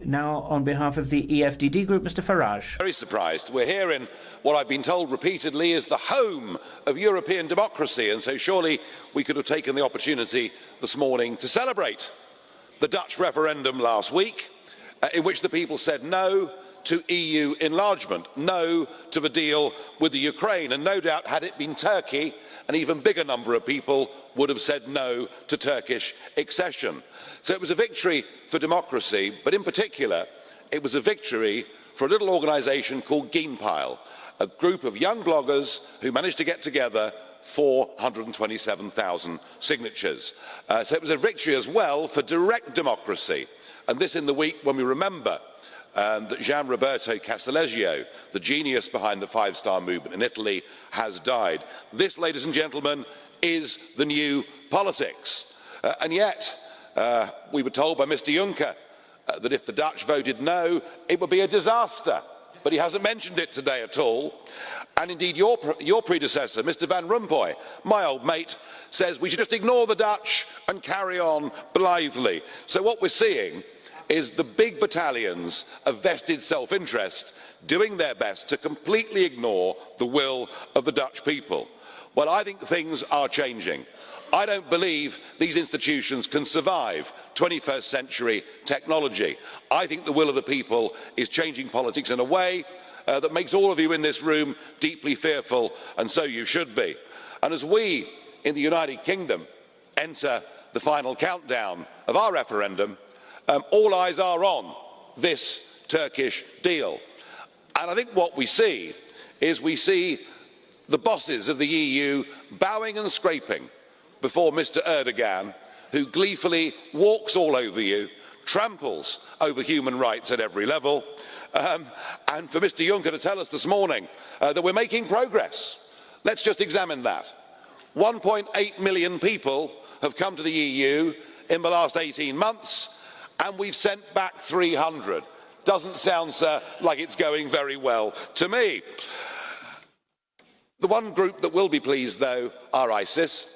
Now, on behalf of the EFDD group, Mr. Farage. Very surprised. We're here in what I've been told repeatedly is the home of European democracy, and so surely we could have taken the opportunity this morning to celebrate the Dutch referendum last week, in which the people said no to EU enlargement, no to the deal with the Ukraine, and no doubt had it been Turkey, an even bigger number of people would have said no to Turkish accession. So it was a victory for democracy, but in particular it was a victory for a little organisation called Genpile, a group of young bloggers who managed to get together 427,000 signatures. So it was a victory as well for direct democracy, and this in the week when we remember that Gian Roberto Casaleggio, the genius behind the Five-Star Movement in Italy, has died. This, ladies and gentlemen, is the new politics. And yet, we were told by Mr Juncker that if the Dutch voted no, it would be a disaster. But he hasn't mentioned it today at all. And indeed, your predecessor, Mr Van Rompuy, my old mate, says we should just ignore the Dutch and carry on blithely. So what we're seeing is the big battalions of vested self-interest doing their best to completely ignore the will of the Dutch people. Well, I think things are changing. I don't believe these institutions can survive 21st century technology. I think the will of the people is changing politics in a way that makes all of you in this room deeply fearful, and so you should be. And as we in the United Kingdom enter the final countdown of our referendum, all eyes are on this Turkish deal. And I think what we see is the bosses of the EU bowing and scraping before Mr Erdogan, who gleefully walks all over you, tramples over human rights at every level, and for Mr Juncker to tell us this morning that we're making progress. Let's just examine that. 1.8 million people have come to the EU in the last 18 months, and we've sent back 300. Doesn't sound, sir, like it's going very well to me. The one group that will be pleased, though, are ISIS.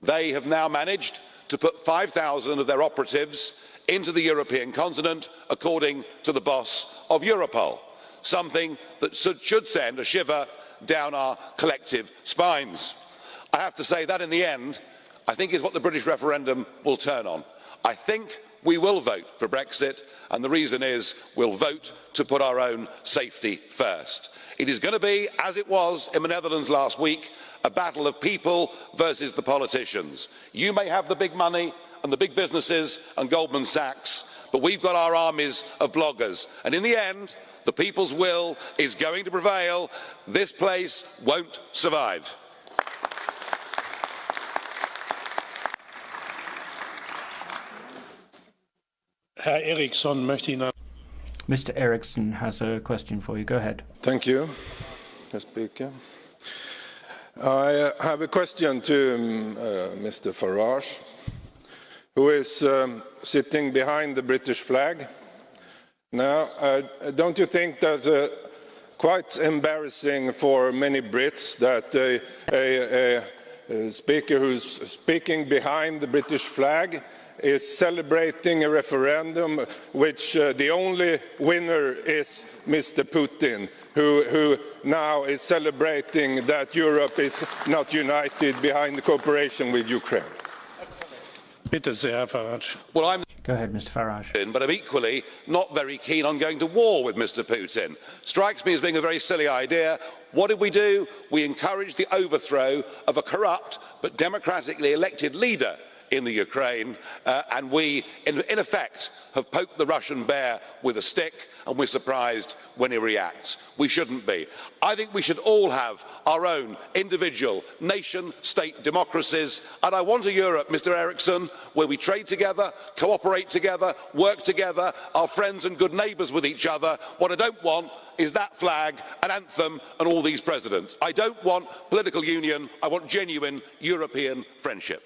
They have now managed to put 5,000 of their operatives into the European continent, according to the boss of Europol, something that should send a shiver down our collective spines. I have to say that in the end, I think is what the British referendum will turn on. I think we will vote for Brexit, and the reason is we'll vote to put our own safety first. It is going to be, as it was in the Netherlands last week, a battle of people versus the politicians. You may have the big money and the big businesses and Goldman Sachs, but we've got our armies of bloggers, and in the end, the people's will is going to prevail. This place won't survive. Mr Eriksson has a question for you. Go ahead. Thank you, Mr. Speaker. I have a question to Mr Farage, who is sitting behind the British flag. Now, don't you think that quite embarrassing for many Brits that a speaker who's speaking behind the British flag is celebrating a referendum which the only winner is Mr Putin, who now is celebrating that Europe is not united behind the cooperation with Ukraine? Well, I'm Go ahead, Mr Farage. but I'm equally not very keen on going to war with Mr Putin. Strikes me as being a very silly idea. What did we do? We encouraged the overthrow of a corrupt but democratically elected leader in the Ukraine, and we, in effect, have poked the Russian bear with a stick, and we're surprised when he reacts. We shouldn't be. I think we should all have our own individual nation-state democracies, and I want a Europe, Mr Eriksson, where we trade together, cooperate together, work together, are friends and good neighbours with each other. What I don't want is that flag, an anthem, and all these presidents. I don't want political union. I want genuine European friendship.